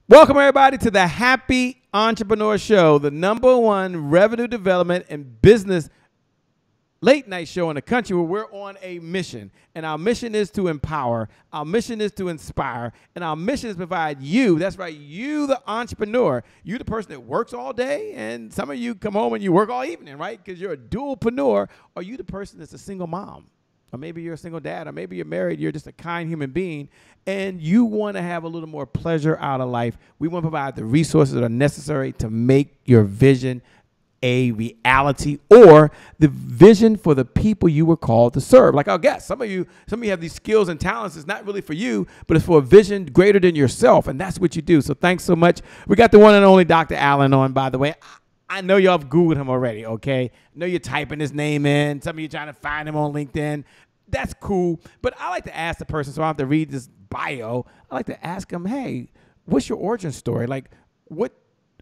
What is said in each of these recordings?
Welcome, everybody, to the Happy Entrepreneur Show, the #1 revenue development and business late night show in the country where we're on a mission. And our mission is to empower, our mission is to inspire, and our mission is to provide you, that's right, you, the entrepreneur, you, the person that works all day, and some of you come home and you work all evening, right? Because you're a dualpreneur, or you, the person that's a single mom. Or maybe you're a single dad, or maybe you're married, you're just a kind human being, and you want to have a little more pleasure out of life. We want to provide the resources that are necessary to make your vision a reality, or the vision for the people you were called to serve. Like our guests, some of you have these skills and talents. It's not really for you, but it's for a vision greater than yourself, and that's what you do. So thanks so much. We got the one and only Dr. Allen on, by the way. I know y'all have Googled him already, okay? I know you're typing his name in. Some of you trying to find him on LinkedIn. That's cool. But I like to ask the person, so I don't have to read this bio. I like to ask him, hey, what's your origin story? Like, what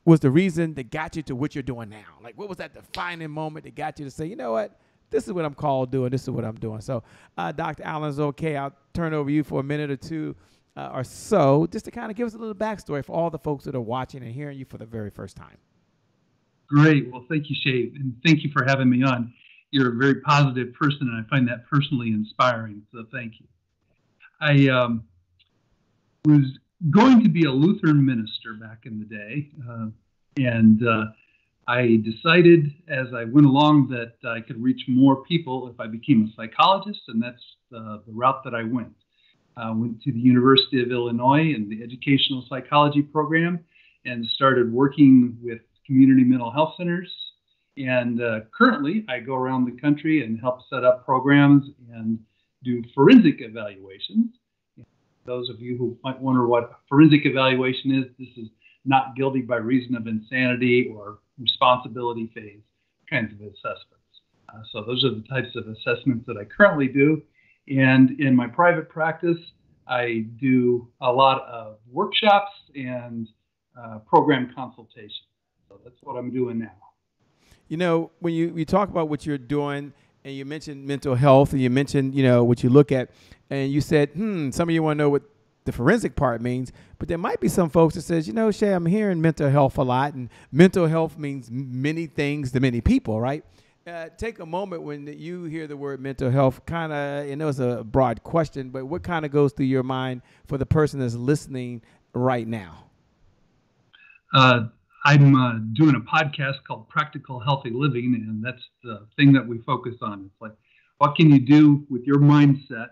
was the reason that got you to what you're doing now? Like, what was that defining moment that got you to say, you know what? This is what I'm called doing. This is what I'm doing. So, Dr. Allen's okay. I'll turn it over to you for a minute or two or so, just to kind of give us a little backstory for all the folks that are watching and hearing you for the very first time. Great. Well, thank you, Shay, and thank you for having me on. You're a very positive person, and I find that personally inspiring, so thank you. I was going to be a Lutheran minister back in the day, and I decided as I went along that I could reach more people if I became a psychologist, and that's the route that I went. I went to the University of Illinois in the educational psychology program and started working with community mental health centers. And currently, I go around the country and help set up programs and do forensic evaluations. Those of you who might wonder what forensic evaluation is, this is not guilty by reason of insanity or responsibility phase kinds of assessments. So those are the types of assessments that I currently do. And in my private practice, I do a lot of workshops and program consultation. So that's what I'm doing now. You know, when you talk about what you're doing, and you mentioned mental health, and you mentioned, what you look at, and you said, some of you want to know what the forensic part means, but there might be some folks that says, Shay, I'm hearing mental health a lot, and mental health means many things to many people, right? Take a moment when you hear the word mental health, kind of, it's a broad question, but what kind of goes through your mind for the person that's listening right now? I'm doing a podcast called Practical Healthy Living, and that's the thing that we focus on. It's like, what can you do with your mindset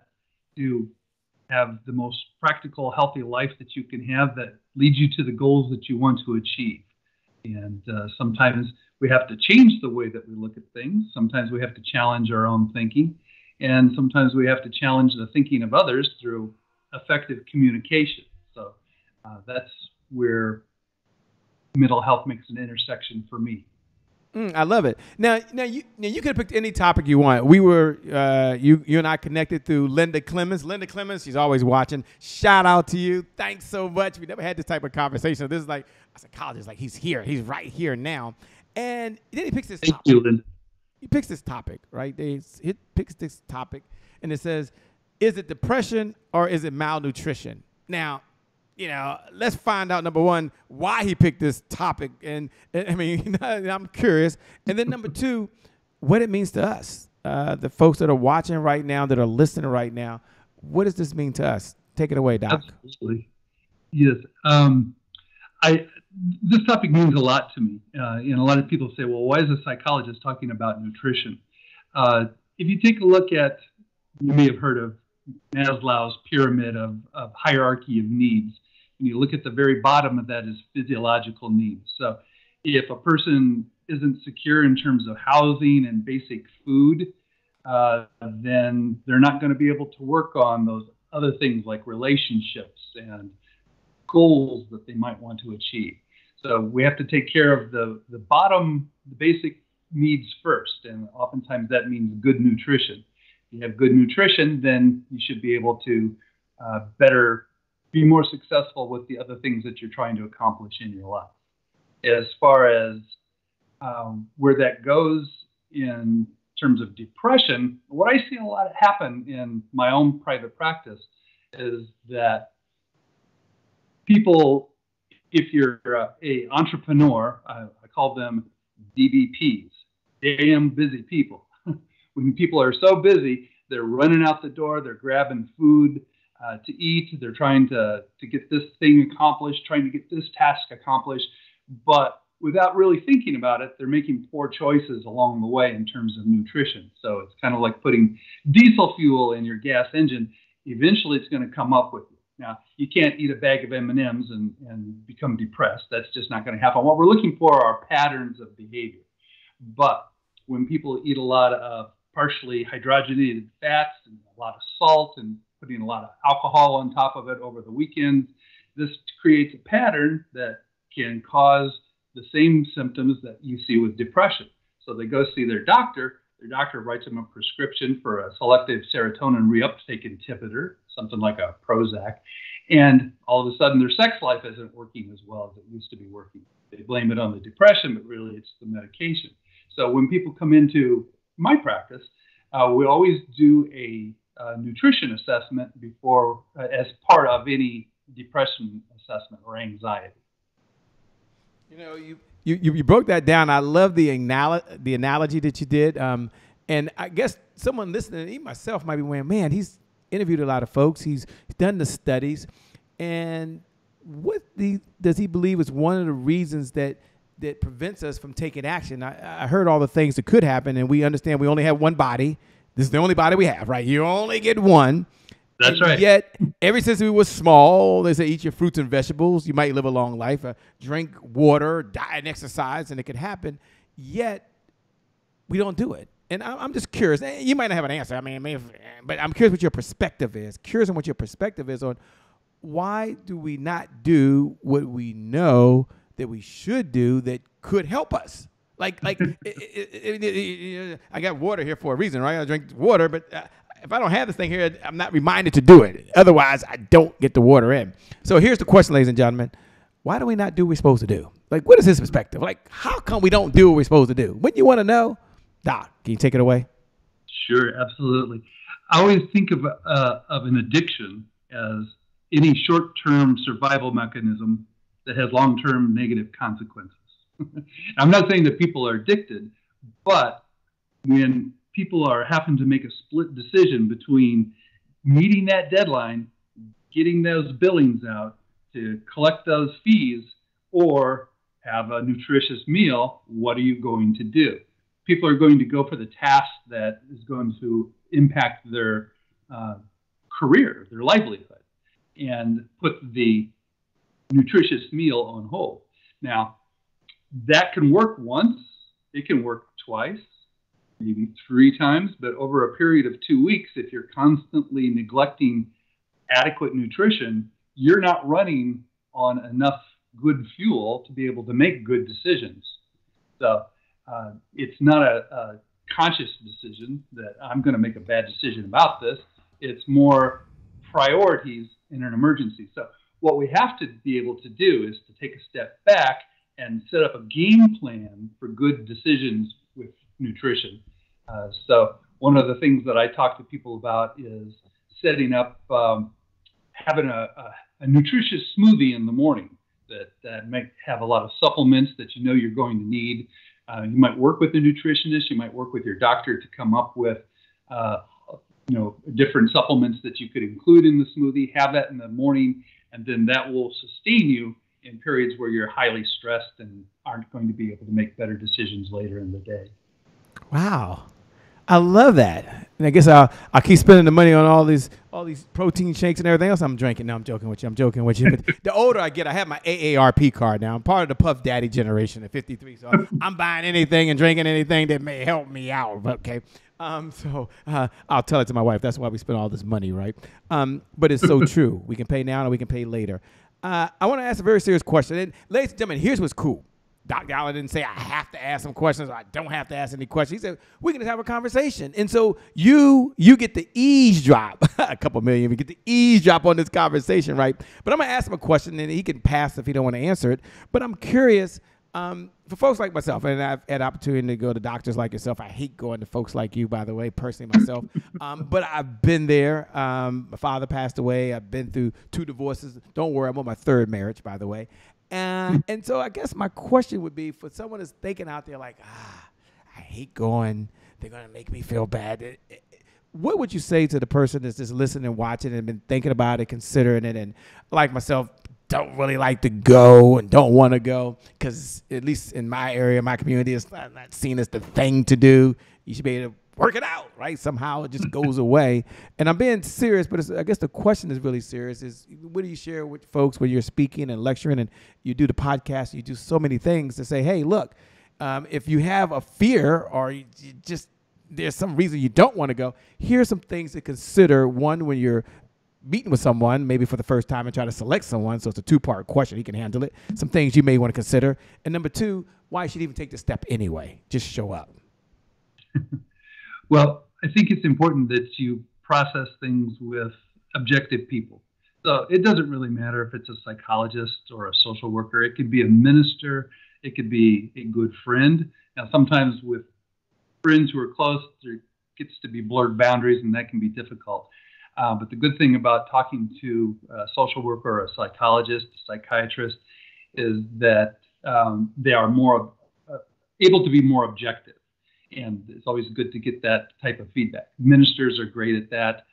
to have the most practical, healthy life that you can have that leads you to the goals that you want to achieve? And sometimes we have to change the way that we look at things. Sometimes we have to challenge our own thinking. And sometimes we have to challenge the thinking of others through effective communication. So that's where mental health makes an intersection for me. I love it. Now you could have picked any topic you want. We were you and I connected through Linda Clemens. Linda Clemens, she's always watching. Shout out to you. Thanks so much. We never had this type of conversation. This is like a psychologist, like he's here. He's right here now. And then he picks this topic. Thank you, Linda. He picks this topic, right? He picks this topic, and it says, is it depression or is it malnutrition? Now, let's find out, number one, why he picked this topic. And I mean, I'm curious. And then number two, what it means to us, the folks that are watching right now, that are listening right now. What does this mean to us? Take it away, Doc. Absolutely. Yes. This topic means a lot to me. And a lot of people say, well, why is a psychologist talking about nutrition? If you take a look at, you may have heard of Maslow's pyramid of hierarchy of needs. And you look at the very bottom of that is physiological needs. So if a person isn't secure in terms of housing and basic food, then they're not going to be able to work on those other things like relationships and goals that they might want to achieve. So we have to take care of the bottom, the basic needs first. And oftentimes that means good nutrition. If you have good nutrition, then you should be able to be more successful with the other things that you're trying to accomplish in your life. As far as where that goes in terms of depression, what I see a lot happen in my own private practice is that people if you're a entrepreneur, I call them DBPs, damn busy people. When people are so busy, they're running out the door, they're grabbing food to eat, they're trying to get this thing accomplished, trying to get this task accomplished, but without really thinking about it, they're making poor choices along the way in terms of nutrition. So it's kind of like putting diesel fuel in your gas engine. Eventually, it's going to come up with you. Now, you can't eat a bag of M&Ms and become depressed. That's just not going to happen. What we're looking for are patterns of behavior. But when people eat a lot of partially hydrogenated fats and a lot of salt and putting a lot of alcohol on top of it over the weekends, this creates a pattern that can cause the same symptoms that you see with depression. So they go see their doctor writes them a prescription for a selective serotonin reuptake inhibitor, something like a Prozac, and all of a sudden their sex life isn't working as well as it used to be working. They blame it on the depression, but really it's the medication. So when people come into my practice, we always do a nutrition assessment before, as part of any depression assessment or anxiety. You know, you broke that down. I love the analogy that you did. And I guess someone listening, even myself, might be wondering, man, he's interviewed a lot of folks. He's done the studies. And what does he believe is one of the reasons that prevents us from taking action? I heard all the things that could happen, and we understand we only have one body. This is the only body we have, right? You only get one. That's right. Yet, ever since we were small, they say eat your fruits and vegetables. You might live a long life. Drink water, diet and exercise, and it could happen. Yet, we don't do it. And I'm just curious. You might not have an answer. But I'm curious what your perspective is. Curious on what your perspective is on why do we not do what we know that we should do that could help us? Like I got water here for a reason, right? I drink water, but if I don't have this thing here, I'm not reminded to do it. Otherwise, I don't get the water in. So here's the question, ladies and gentlemen. Why do we not do what we're supposed to do? Like, what is his perspective? Like, how come we don't do what we're supposed to do? Wouldn't you want to know? Doc, can you take it away? Sure, absolutely. I always think of an addiction as any short-term survival mechanism that has long-term negative consequences. I'm not saying that people are addicted, but when people happen to make a split decision between meeting that deadline, getting those billings out to collect those fees, or have a nutritious meal, what are you going to do? People are going to go for the task that is going to impact their career, their livelihood, and put the nutritious meal on hold. Now, that can work once, it can work twice, maybe 3 times, but over a period of 2 weeks, if you're constantly neglecting adequate nutrition, you're not running on enough good fuel to be able to make good decisions. So it's not a conscious decision that I'm going to make a bad decision about this. It's more priorities in an emergency. So what we have to be able to do is to take a step back and set up a game plan for good decisions with nutrition. So one of the things that I talk to people about is setting up, having a nutritious smoothie in the morning that might have a lot of supplements that you know you're going to need. You might work with a nutritionist. You might work with your doctor to come up with, different supplements that you could include in the smoothie. Have that in the morning, and then that will sustain you in periods where you're highly stressed and aren't going to be able to make better decisions later in the day. Wow. I love that. And I guess I'll keep spending the money on all these protein shakes and everything else I'm drinking. No, I'm joking with you. But the older I get, I have my AARP card now. I'm part of the Puff Daddy generation at 53. So I'm buying anything and drinking anything that may help me out. Okay. So I'll tell it to my wife. That's why we spend all this money, right? But it's so true. We can pay now and we can pay later. I want to ask a very serious question. And ladies and gentlemen, here's what's cool. Dr. Allen didn't say I have to ask some questions or I don't have to ask any questions. He said, we can just have a conversation. And so you get to eavesdrop, a couple million, you get to eavesdrop on this conversation, right? But I'm going to ask him a question and he can pass if he don't want to answer it. But I'm curious, for folks like myself, and I've had opportunity to go to doctors like yourself. I hate going to folks like you, by the way, personally myself. But I've been there. My father passed away. I've been through 2 divorces. Don't worry, I'm on my 3rd marriage, by the way. And so I guess my question would be for someone that's thinking out there like, I hate going. They're going to make me feel bad. What would you say to the person that's just listening and watching and been thinking about it, considering it, and like myself, don't really like to go and don't want to go? Because at least in my area, my community, it's not seen as the thing to do. You should be able to work it out, right? Somehow it just goes away. And I'm being serious, but I guess the question is really serious is, what do you share with folks when you're speaking and lecturing and you do the podcast, you do so many things to say, hey, look, if you have a fear or you just there's some reason you don't want to go, here's some things to consider. One, when you're meeting with someone, maybe for the first time, and try to select someone. So it's a two-part question. He can handle it. Some things you may want to consider. And number two, why you should even take the step anyway. Just show up. Well, I think it's important that you process things with objective people. So it doesn't really matter if it's a psychologist or a social worker. It could be a minister. It could be a good friend. Now, sometimes with friends who are close, there gets to be blurred boundaries, and that can be difficult. But the good thing about talking to a social worker or a psychologist, a psychiatrist, is that they are more able to be more objective. And it's always good to get that type of feedback. Ministers are great at that.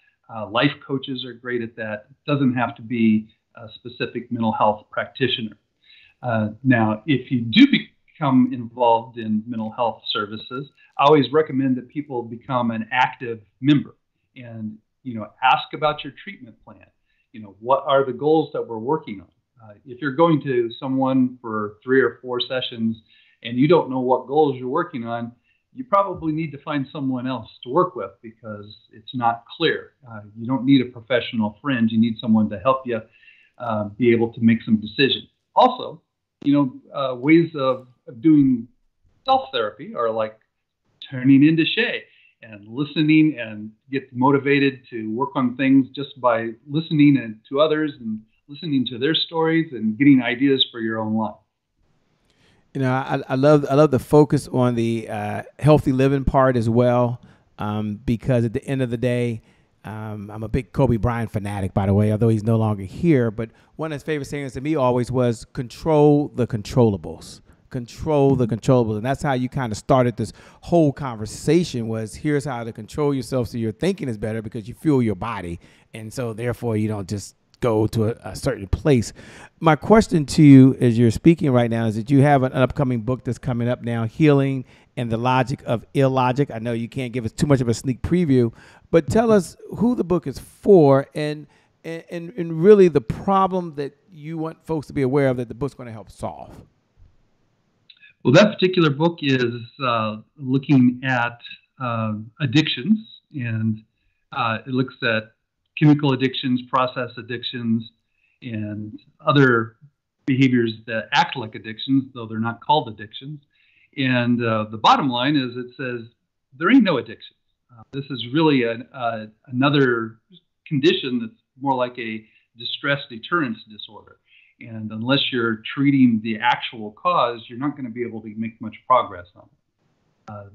Life coaches are great at that. It doesn't have to be a specific mental health practitioner. Now, if you do become involved in mental health services, I always recommend that people become an active member and, ask about your treatment plan. What are the goals that we're working on? If you're going to someone for 3 or 4 sessions and you don't know what goals you're working on, you probably need to find someone else to work with because it's not clear. You don't need a professional friend. You need someone to help you be able to make some decisions. Also, ways of doing self-therapy are like turning into Shay and listening and get motivated to work on things just by listening to others and listening to their stories and getting ideas for your own life. I love the focus on the healthy living part as well, because at the end of the day, I'm a big Kobe Bryant fanatic, by the way, although he's no longer here. But one of his favorite sayings to me always was, control the controllables. Control the controllables. And that's how you kind of started this whole conversation, was here's how to control yourself so your thinking is better because you fuel your body. And so therefore you don't just go to a certain place. My question to you as you're speaking right now is that you have an upcoming book that's coming up now, Healing and the Logic of Illogic. I know you can't give us too much of a sneak preview, but tell us who the book is for and really the problem that you want folks to be aware of that the book's going to help solve. Well, that particular book is looking at addictions, and it looks at chemical addictions, process addictions, and other behaviors that act like addictions, though they're not called addictions. And the bottom line is it says there ain't no addiction. This is really another condition that's more like a distress deterrence disorder. And unless you're treating the actual cause, you're not going to be able to make much progress on it.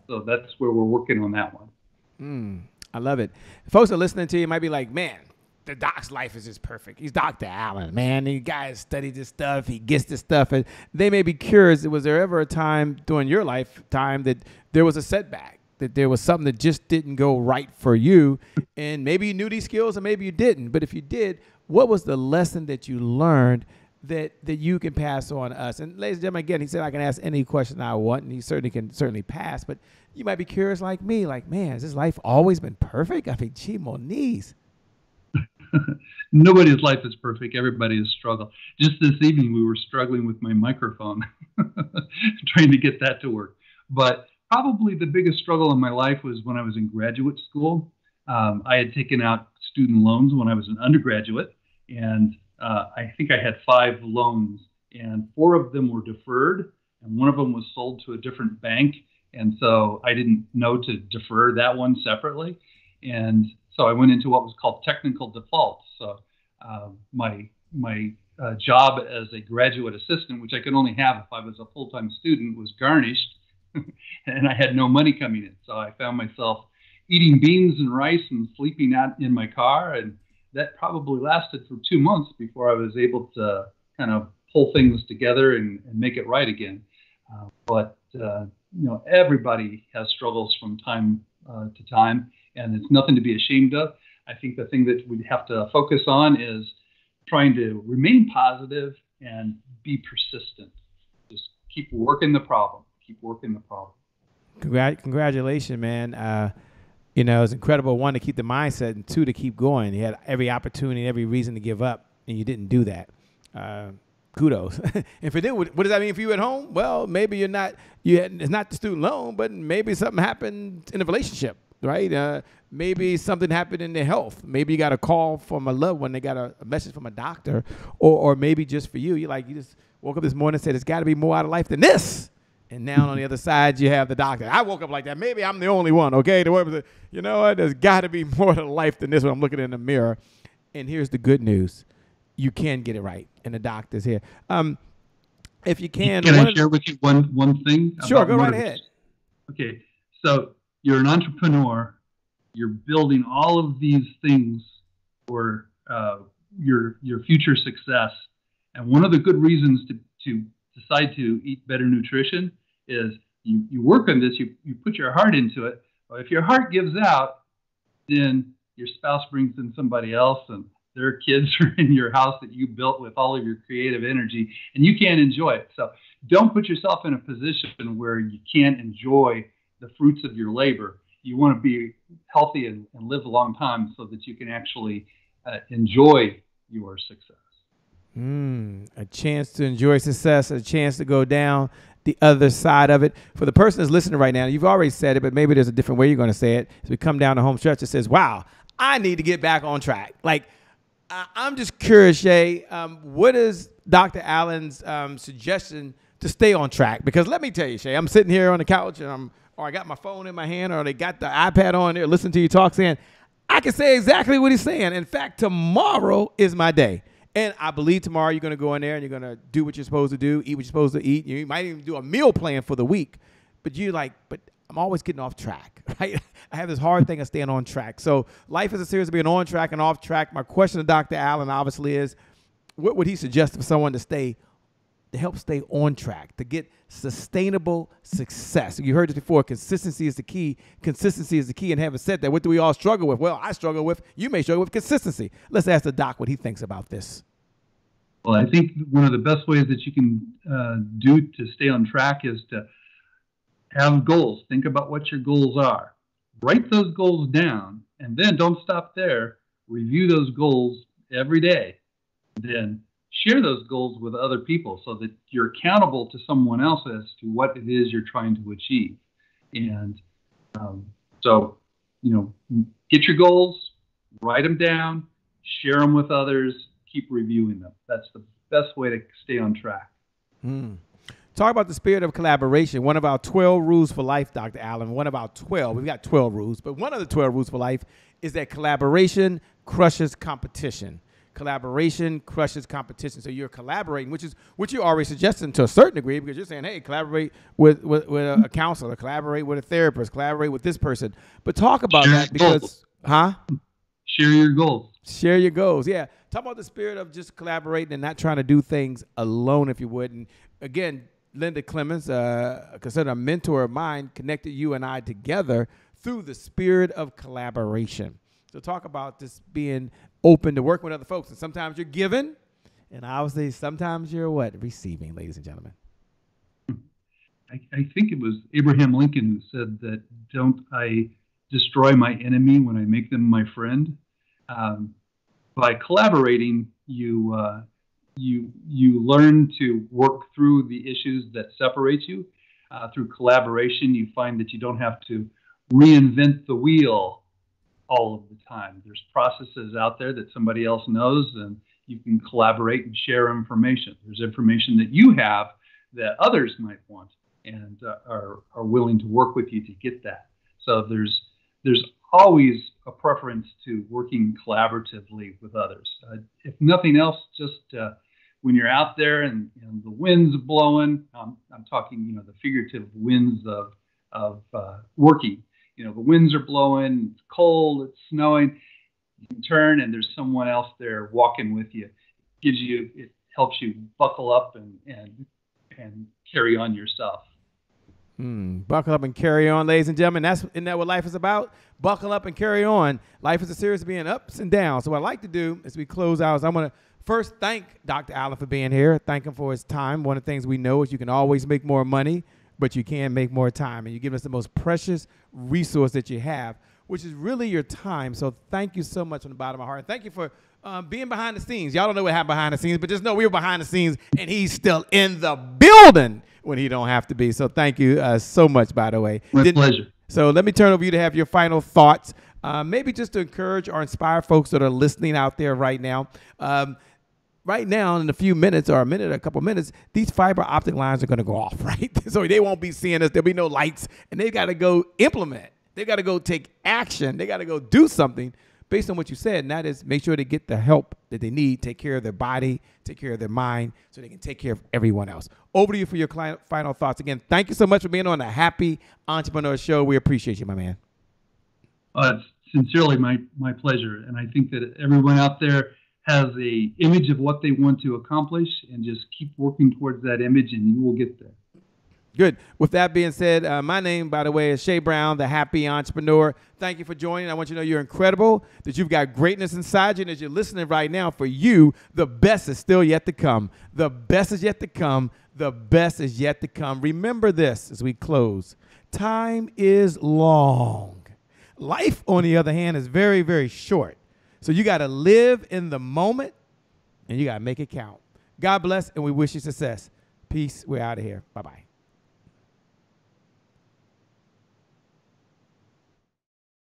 So that's where we're working on that one. I love it. Folks are listening to you might be like, man, the doc's life is just perfect. He's Dr. Allen, man. The guy has studied this stuff. He gets this stuff. And they may be curious, was there ever a time during your lifetime that there was a setback, that there was something that just didn't go right for you? And maybe you knew these skills and maybe you didn't. But if you did, what was the lesson that you learned that you can pass on to us? And ladies and gentlemen, again, he said I can ask any question I want, and he certainly pass. But you might be curious like me, like, man, has this life always been perfect? I mean, gee, Moniz. Nobody's life is perfect. Everybody has struggled. Just this evening, we were struggling with my microphone, trying to get that to work. But probably the biggest struggle in my life was when I was in graduate school. I had taken out student loans when I was an undergraduate, and I think I had 5 loans, and 4 of them were deferred, and 1 of them was sold to a different bank. And so I didn't know to defer that one separately. And so I went into what was called technical default. So my job as a graduate assistant, which I could only have if I was a full-time student, was garnished, and I had no money coming in. So I found myself eating beans and rice and sleeping out in my car. And that probably lasted for 2 months before I was able to kind of pull things together and make it right again. But everybody has struggles from time to time, and it's nothing to be ashamed of. I think the thing that we have to focus on is trying to remain positive and be persistent. Just keep working the problem. Keep working the problem. Congratulations, man. It's incredible, one, to keep the mindset, and two, to keep going. You had every opportunity, every reason to give up, and you didn't do that. Kudos. If it did, what does that mean for you at home? Well, maybe it's not the student loan, but maybe something happened in a relationship, right? Maybe something happened in their health. Maybe you got a call from a loved one. They got a message from a doctor, or maybe just for you. You just woke up this morning and said, there's got to be more out of life than this. And now on the other side, you have the doctor. I woke up like that. Maybe I'm the only one, okay? You know what? There's got to be more to life than this when I'm looking in the mirror. And here's the good news. You can get it right, and the doctor's here. If you can I share with you one thing? Sure, go right ahead. Okay, so you're an entrepreneur. You're building all of these things for your future success. And one of the good reasons to decide to eat better nutrition is you work on this, you put your heart into it. But if your heart gives out, then your spouse brings in somebody else, and their kids are in your house that you built with all of your creative energy, and you can't enjoy it. So don't put yourself in a position where you can't enjoy the fruits of your labor. You want to be healthy and live a long time so that you can actually enjoy your success. A chance to enjoy success, a chance to go down the other side of it. For the person that's listening right now, you've already said it, but maybe there's a different way you're going to say it. As we come down the home stretch, it says, wow, I need to get back on track. I'm just curious, Shay, what is Dr. Allen's suggestion to stay on track? Because let me tell you, Shay, I'm sitting here on the couch, and I got my phone in my hand, or they got the iPad on there, listening to you talk, saying, I can say exactly what he's saying. In fact, tomorrow is my day. And I believe tomorrow you're going to go in there and you're going to do what you're supposed to do, eat what you're supposed to eat. You might even do a meal plan for the week. But but I'm always getting off track, right? I have this hard thing of staying on track. So life is a series of being on track and off track. My question to Dr. Allen obviously is, what would he suggest for someone to help stay on track, to get sustainable success? You heard this before. Consistency is the key. Consistency is the key. And having said that, what do we all struggle with? Well, I struggle with, you may struggle with consistency. Let's ask the doc what he thinks about this. Well, I think one of the best ways that you can do to stay on track is to have goals. Think about what your goals are. Write those goals down, and then don't stop there. Review those goals every day. Then share those goals with other people so that you're accountable to someone else as to what it is you're trying to achieve. And get your goals, write them down, share them with others, keep reviewing them. That's the best way to stay on track. Talk about the spirit of collaboration. One of our 12 rules for life, Dr. Allen, one of our 12, we've got 12 rules, but one of the 12 rules for life is that collaboration crushes competition. Collaboration crushes competition. So you're collaborating, which is what you're already suggesting to a certain degree, because you're saying, hey, collaborate with a counselor, collaborate with a therapist, collaborate with this person. But talk about that because, Share your goals. Share your goals, yeah. Talk about the spirit of just collaborating and not trying to do things alone, if you would. And again, Linda Clemens, considered a mentor of mine, connected you and I together through the spirit of collaboration. So talk about this being open to work with other folks. And sometimes you're giving, and obviously sometimes you're receiving, ladies and gentlemen. I think it was Abraham Lincoln who said that, don't I destroy my enemy when I make them my friend? By collaborating, you learn to work through the issues that separate you. Through collaboration, you find that you don't have to reinvent the wheel all of the time. There's processes out there that somebody else knows, and you can collaborate and share information. There's information that you have that others might want and are willing to work with you to get that. So there's always a preference to working collaboratively with others. If nothing else, just when you're out there and the wind's blowing, I'm talking, the figurative winds of working. The winds are blowing, it's cold, it's snowing. You can turn and there's someone else there walking with you. It helps you buckle up and carry on yourself. Buckle up and carry on, ladies and gentlemen. Isn't that what life is about? Buckle up and carry on. Life is a series of being ups and downs. So what I'd like to do as we close out is I'm going to first thank Dr. Allen for being here. Thank him for his time. One of the things we know is you can always make more money, but you can make more time. And you give us the most precious resource that you have, which is really your time. So thank you so much from the bottom of my heart. And thank you for being behind the scenes. Y'all don't know what happened behind the scenes, but just know we were behind the scenes, and he's still in the building when he don't have to be. So thank you so much, by the way. My pleasure. So let me turn over you to have your final thoughts, maybe just to encourage or inspire folks that are listening out there right now. Right now, in a few minutes or a minute or a couple minutes, these fiber optic lines are going to go off, right? So they won't be seeing us. There'll be no lights, and they've got to go implement. They've got to go take action. They got to go do something based on what you said, and that is make sure they get the help that they need, take care of their body, take care of their mind, so they can take care of everyone else. Over to you for your final thoughts. Again, thank you so much for being on the Happy Entrepreneur Show. We appreciate you, my man. It's sincerely my pleasure, and I think that everyone out there has a image of what they want to accomplish, and just keep working towards that image, and you will get there. Good. With that being said, my name, by the way, is Shay Brown, the Happy Entrepreneur. Thank you for joining. I want you to know you're incredible, that you've got greatness inside you, and as you're listening right now, for you, the best is still yet to come. The best is yet to come. The best is yet to come. Remember this as we close. Time is long. Life, on the other hand, is very, very short. So you got to live in the moment, and you got to make it count. God bless, and we wish you success. Peace. We're out of here. Bye-bye.